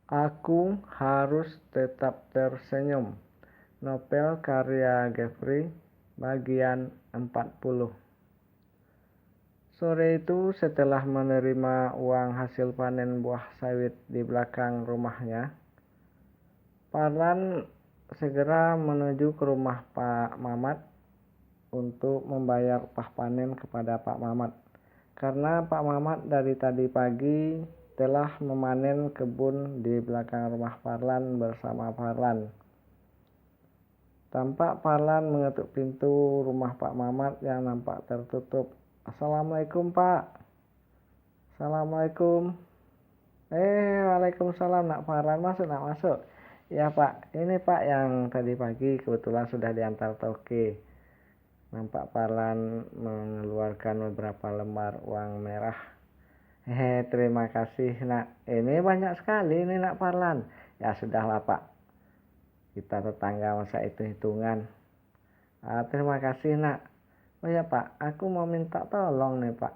Aku harus tetap tersenyum. Novel karya Geoffrey, bagian 40. Sore itu setelah menerima uang hasil panen buah sawit di belakang rumahnya, Parlan segera menuju ke rumah Pak Mamat untuk membayar upah panen kepada Pak Mamat. Karena Pak Mamat dari tadi pagi telah memanen kebun di belakang rumah Parlan bersama Parlan. Tampak Parlan mengetuk pintu rumah Pak Mamat yang nampak tertutup. Assalamualaikum Pak. Assalamualaikum. Waalaikumsalam nak Parlan, masuk. Ya Pak, ini Pak yang tadi pagi kebetulan sudah diantar toke. Nampak Parlan mengeluarkan beberapa lembar uang merah. Terima kasih nak. Ini banyak sekali ini nak Parlan. Ya sudahlah Pak. Kita tetangga masa hitung-hitungan. Terima kasih nak. Oh ya Pak, aku mau minta tolong nih Pak.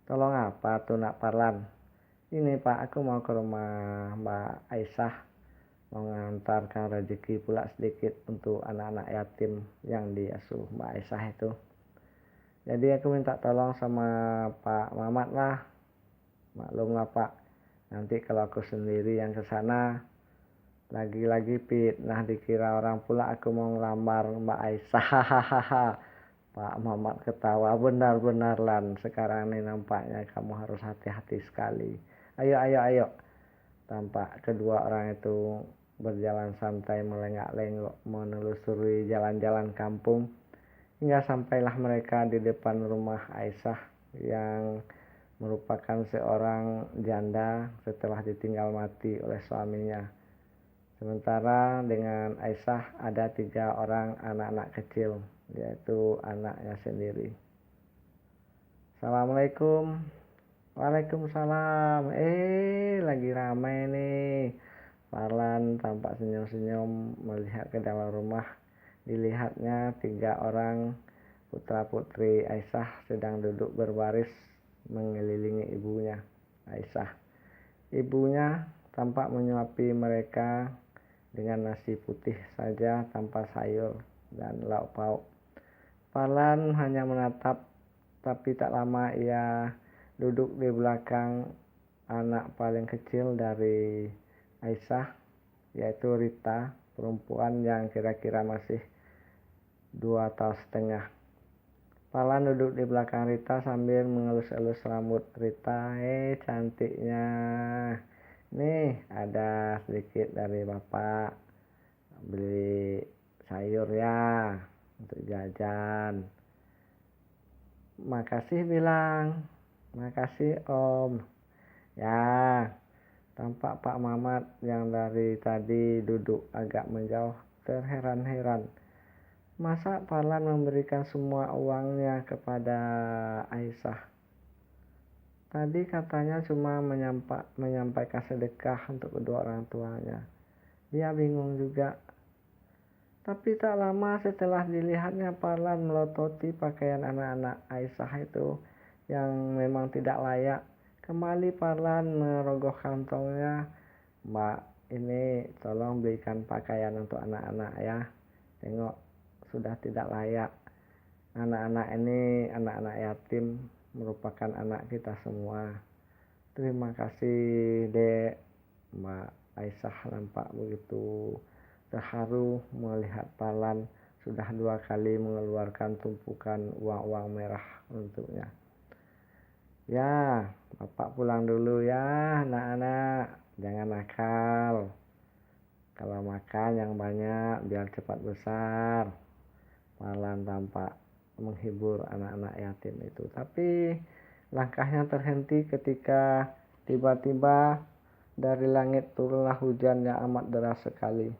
Tolong apa tuh nak Parlan? Ini Pak, aku mau ke rumah Mbak Aisyah. Mau mengantarkan rezeki pula sedikit untuk anak-anak yatim yang diasuh Mbak Aisyah itu. Jadi aku minta tolong sama Pak Mamat lah. Maklum lah Pak, nanti kalau aku sendiri yang ke sana, lagi-lagi fitnah dikira orang pula aku mau ngelamar Mbak Aisyah. Pak Mamat ketawa, benar-benar Lan, sekarang ini nampaknya kamu harus hati-hati sekali. Ayo. Tampak kedua orang itu berjalan santai melengak-lengok menelusuri jalan-jalan kampung hingga sampailah mereka di depan rumah Aisyah yang merupakan seorang janda setelah ditinggal mati oleh suaminya. Sementara dengan Aisyah ada 3 orang anak-anak kecil, yaitu anaknya sendiri. Assalamualaikum. Waalaikumsalam. Lagi ramai nih. Parlan tampak senyum-senyum melihat ke dalam rumah. Dilihatnya 3 orang putra-putri Aisyah sedang duduk berbaris mengelilingi ibunya Aisyah. Ibunya tampak menyuapi mereka dengan nasi putih saja tanpa sayur dan lauk pauk. Parlan hanya menatap, tapi tak lama ia duduk di belakang anak paling kecil dari Aisyah, yaitu Rita, perempuan yang kira-kira masih 2,5 tahun. Parlan duduk di belakang Rita sambil mengelus-elus rambut Rita. Cantiknya. Nih, ada sedikit dari Bapak. Beli sayur ya, untuk jajan. Makasih bilang. Makasih Om. Ya, tampak Pak Mamat yang dari tadi duduk agak menjauh terheran-heran. Masa Parlan memberikan semua uangnya kepada Aisyah? Tadi katanya cuma menyampaikan sedekah untuk kedua orang tuanya. Dia bingung juga. Tapi tak lama setelah dilihatnya Parlan melototi pakaian anak-anak Aisyah itu yang memang tidak layak. Kembali Parlan merogoh kantongnya. Mbak, ini tolong belikan pakaian untuk anak-anak ya. Tengok, sudah tidak layak. Anak-anak ini anak-anak yatim, merupakan anak kita semua. Terima kasih Dek. Mbak Aisyah nampak begitu terharu melihat Parlan sudah 2 kali mengeluarkan tumpukan uang-uang merah untuknya. Ya, Bapak pulang dulu ya anak-anak, jangan nakal. Kalau makan yang banyak biar cepat besar. Parlan tampak menghibur anak-anak yatim itu. Tapi langkahnya terhenti ketika tiba-tiba dari langit turunlah hujan yang amat deras sekali.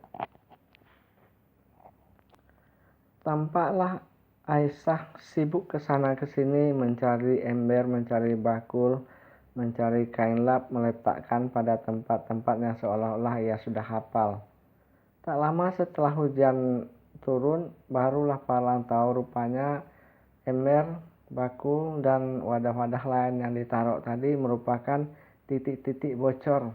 Tampaklah Aisyah sibuk kesana kesini mencari ember, mencari bakul, mencari kain lap, meletakkan pada tempat-tempat yang seolah-olah ia sudah hafal. Tak lama setelah hujan turun, barulah Parlan tahu rupanya ember, bakul, dan wadah-wadah lain yang ditaruh tadi merupakan titik-titik bocor.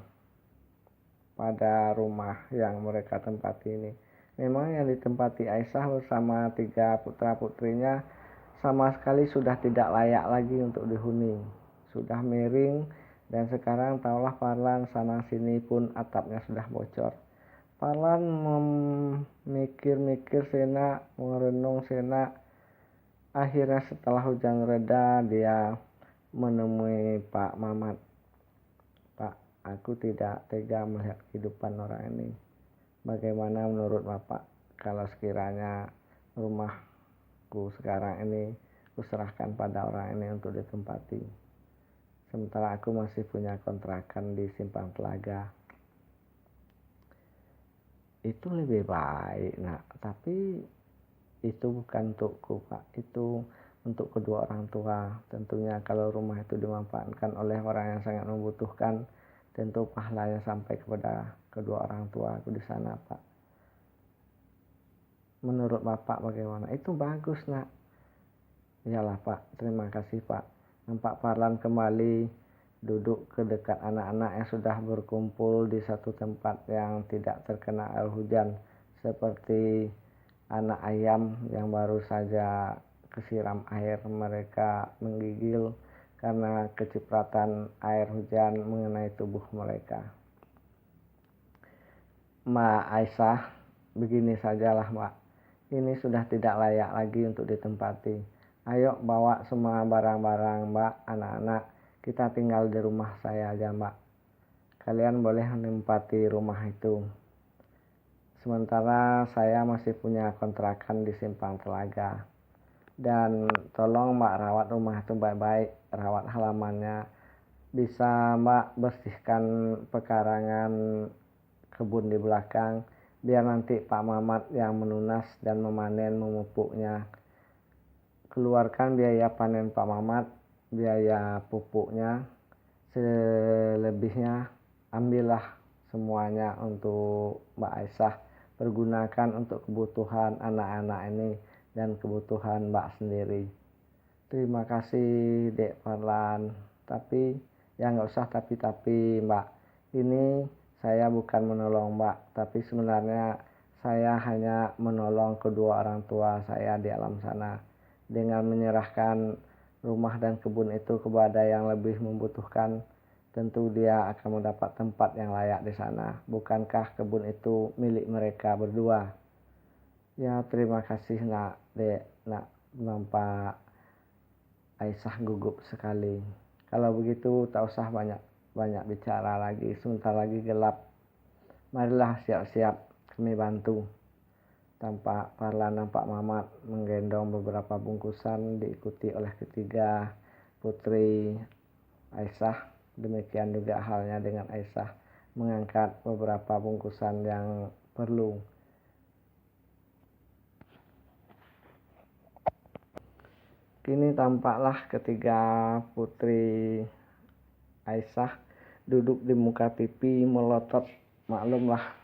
pada rumah yang mereka tempati ini. Memang yang ditempati Aisyah bersama 3 putra-putrinya sama sekali sudah tidak layak lagi untuk dihuni. Sudah miring dan sekarang taulah Parlan sana sini pun atapnya sudah bocor. Parlan memikir-mikir sena, merenung sena. Akhirnya setelah hujan reda dia menemui Pak Mamat. Pak, aku tidak tega melihat kehidupan orang ini. Bagaimana menurut Bapak kalau sekiranya rumahku sekarang ini kuserahkan pada orang ini untuk ditempati? Sementara aku masih punya kontrakan di Simpang Telaga. Itu lebih baik, nak. Tapi itu bukan untukku, Pak. Itu untuk kedua orang tua. Tentunya kalau rumah itu dimanfaatkan oleh orang yang sangat membutuhkan, tentu pahalanya sampai kepada kedua orang tua aku di sana, Pak. Menurut Bapak bagaimana? Itu bagus, nak. Iyalah, Pak. Terima kasih, Pak. Nampak Parlan kembali duduk ke dekat anak-anak yang sudah berkumpul di satu tempat yang tidak terkena air hujan, seperti anak ayam yang baru saja kesiram air. Mereka menggigil karena kecipratan air hujan mengenai tubuh mereka. Mbak Aisyah, begini sajalah, Mbak. Ini sudah tidak layak lagi untuk ditempati. Ayo bawa semua barang-barang Mbak, anak-anak. Kita tinggal di rumah saya aja, Mbak. Kalian boleh menempati rumah itu. Sementara saya masih punya kontrakan di Simpang Telaga. Dan tolong Mbak rawat rumah itu baik-baik, rawat halamannya. Bisa Mbak bersihkan pekarangan kebun di belakang, biar nanti Pak Mamat yang menunas dan memanen, memupuknya. Keluarkan biaya panen Pak Mamat, biaya pupuknya, selebihnya ambillah semuanya untuk Mbak Aisyah. Pergunakan untuk kebutuhan anak-anak ini dan kebutuhan Mbak sendiri. Terima kasih Dek Parlan. Tapi ya nggak usah tapi Mbak. Ini saya bukan menolong Mbak, tapi sebenarnya saya hanya menolong kedua orang tua saya di alam sana dengan menyerahkan rumah dan kebun itu kepada yang lebih membutuhkan. Tentu dia akan mendapat tempat yang layak di sana. Bukankah kebun itu milik mereka berdua? Ya, terima kasih nak, Dek. Nak, nampak Aisyah gugup sekali. Kalau begitu tak usah banyak bicara lagi. Sebentar lagi gelap. Marilah siap-siap kami bantu. Tampak Parlan dan Pak Mamat menggendong beberapa bungkusan diikuti oleh ketiga putri Aisyah. Demikian juga halnya dengan Aisyah mengangkat beberapa bungkusan yang perlu. Kini tampaklah ketiga putri Aisyah duduk di muka TV melotot. Maklumlah,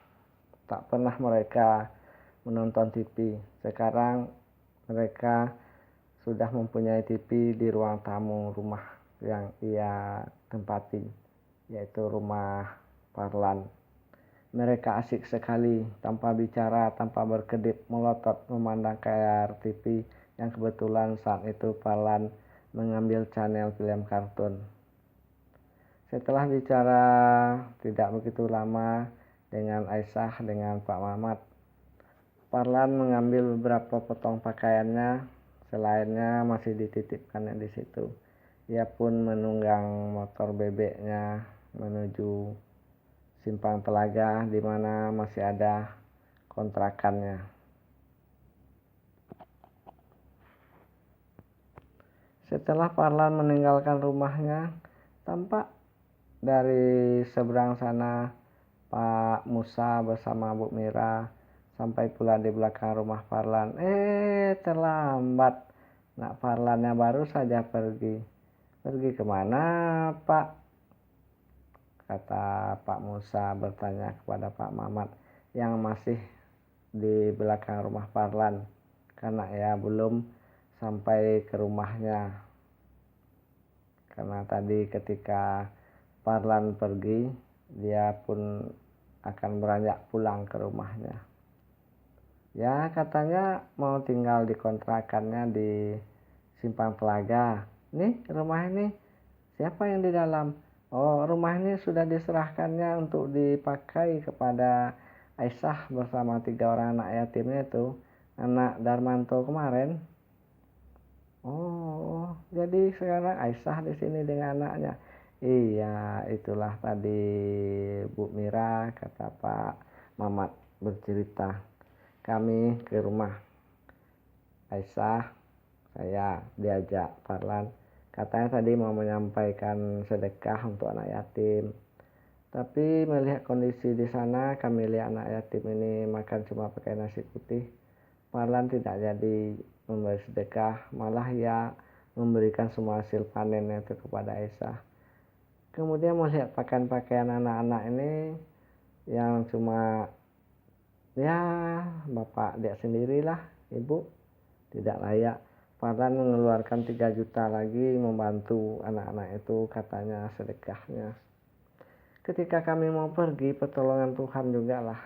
tak pernah mereka menonton TV. Sekarang mereka sudah mempunyai TV di ruang tamu rumah yang ia tempati, yaitu rumah Parlan. Mereka asik sekali, tanpa bicara, tanpa berkedip, melotot memandang ke layar TV yang kebetulan saat itu Parlan mengambil channel film kartun. Setelah bicara tidak begitu lama dengan Aisyah dengan Pak Mamat, Parlan mengambil beberapa potong pakaiannya, selainnya masih dititipkannya di situ. Ia pun menunggang motor bebeknya menuju Simpang Telaga di mana masih ada kontrakannya. Setelah Parlan meninggalkan rumahnya, tampak dari seberang sana Pak Musa bersama Bu Mira sampai pula di belakang rumah Parlan. Terlambat. Nak Parlannya baru saja pergi. Pergi kemana, Pak? Kata Pak Musa bertanya kepada Pak Mamat yang masih di belakang rumah Parlan, karena ia belum sampai ke rumahnya. Karena tadi ketika Parlan pergi, dia pun akan beranjak pulang ke rumahnya. Ya katanya mau tinggal di kontrakannya di Simpang Telaga. Nih rumah ini, siapa yang di dalam? Oh, rumah ini sudah diserahkannya untuk dipakai kepada Aisyah bersama 3 orang anak yatimnya itu, anak Darmanto kemarin. Oh, jadi sekarang Aisyah di sini dengan anaknya. Iya, itulah tadi Bu Mira, kata Pak Mamat bercerita. Kami ke rumah Aisyah, saya diajak Parlan. Katanya tadi mau menyampaikan sedekah untuk anak yatim. Tapi melihat kondisi di sana, kami lihat anak yatim ini makan cuma pakai nasi putih. Parlan tidak jadi memberi sedekah, malah ia memberikan semua hasil panennya itu kepada Aisyah. Kemudian melihat pakaian anak-anak ini yang cuma ya bapak dia sendirilah, ibu tidak layak. Parlan mengeluarkan 3 juta lagi membantu anak-anak itu, katanya sedekahnya. Ketika kami mau pergi, pertolongan Tuhan juga lah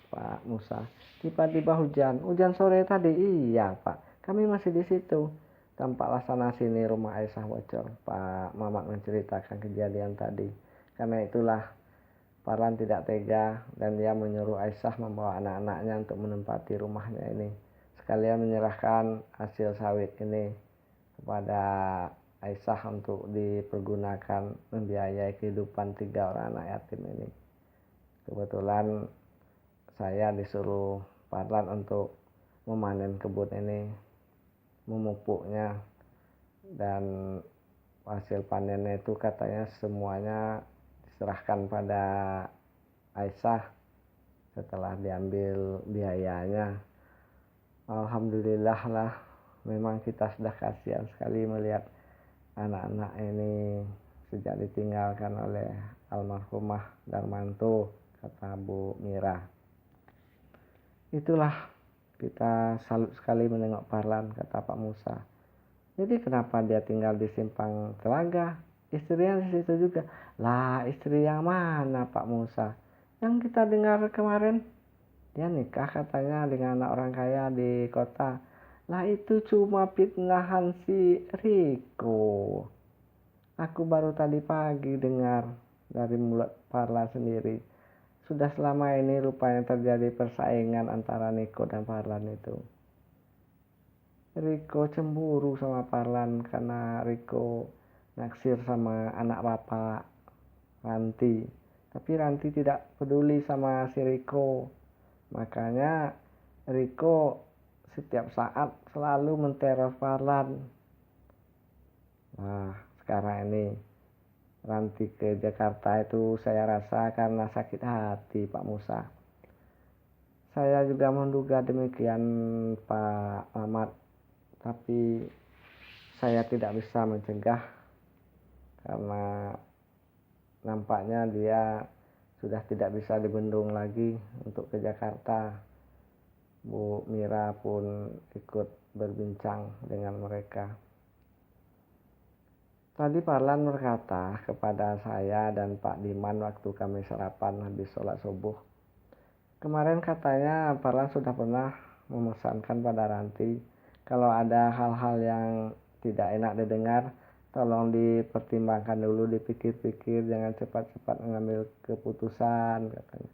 Pak Musa. Tiba-tiba hujan sore tadi. Iya Pak, kami masih di situ. Tampaklah sana sini rumah Aisyah bocor. Pak Mamat menceritakan kejadian tadi. Karena itulah Parlan tidak tega dan dia menyuruh Aisyah membawa anak-anaknya untuk menempati rumahnya ini. Sekalian menyerahkan hasil sawit ini kepada Aisyah untuk dipergunakan membiayai kehidupan 3 orang anak yatim ini. Kebetulan saya disuruh Parlan untuk memanen kebun ini, memupuknya, dan hasil panennya itu katanya semuanya diserahkan pada Aisyah setelah diambil biayanya. Alhamdulillah lah, memang kita sudah kasihan sekali melihat anak-anak ini sejak ditinggalkan oleh almarhumah Darmanto, kata Bu Mira. Itulah kita salut sekali menengok Parlan, kata Pak Musa. Jadi kenapa dia tinggal di Simpang Telaga? Istrinya di situ juga. Lah, istri yang mana Pak Musa? Yang kita dengar kemarin, dia nikah katanya dengan anak orang kaya di kota. Lah itu cuma fitnahan si Riko. Aku baru tadi pagi dengar dari mulut Parlan sendiri. Sudah selama ini rupanya terjadi persaingan antara Niko dan Parlan itu. Riko cemburu sama Parlan karena Riko naksir sama anak bapak Ranti. Tapi Ranti tidak peduli sama si Riko. Makanya Riko setiap saat selalu menteror Parlan. Nah, sekarang ini Ranti ke Jakarta itu saya rasa karena sakit hati Pak Musa. Saya juga menduga demikian Pak Mamat, tapi saya tidak bisa mencegah karena nampaknya dia sudah tidak bisa dibendung lagi untuk ke Jakarta. Bu Mira pun ikut berbincang dengan mereka. Tadi Parlan berkata kepada saya dan Pak Diman waktu kami sarapan habis sholat subuh. Kemarin katanya Parlan sudah pernah memesankan pada Ranti, kalau ada hal-hal yang tidak enak didengar, tolong dipertimbangkan dulu, dipikir-pikir, jangan cepat-cepat mengambil keputusan, katanya.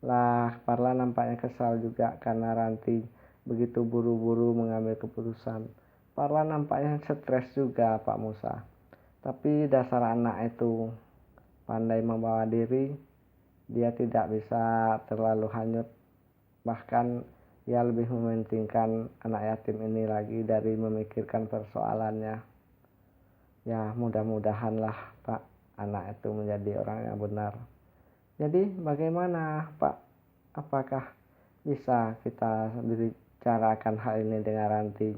Lah, Parlan nampaknya kesal juga karena Ranti begitu buru-buru mengambil keputusan. Parlan nampaknya stres juga Pak Musa. Tapi dasar anak itu pandai membawa diri, dia tidak bisa terlalu hanyut. Bahkan ia lebih mementingkan anak yatim ini lagi dari memikirkan persoalannya. Ya mudah-mudahanlah Pak, anak itu menjadi orang yang benar. Jadi bagaimana Pak? Apakah bisa kita bicarakan hal ini dengan Ranti?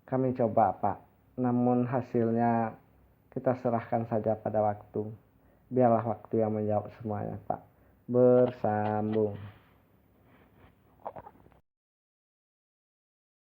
Kami coba Pak, namun hasilnya kita serahkan saja pada waktu. Biarlah waktu yang menjawab semuanya Pak. Bersambung.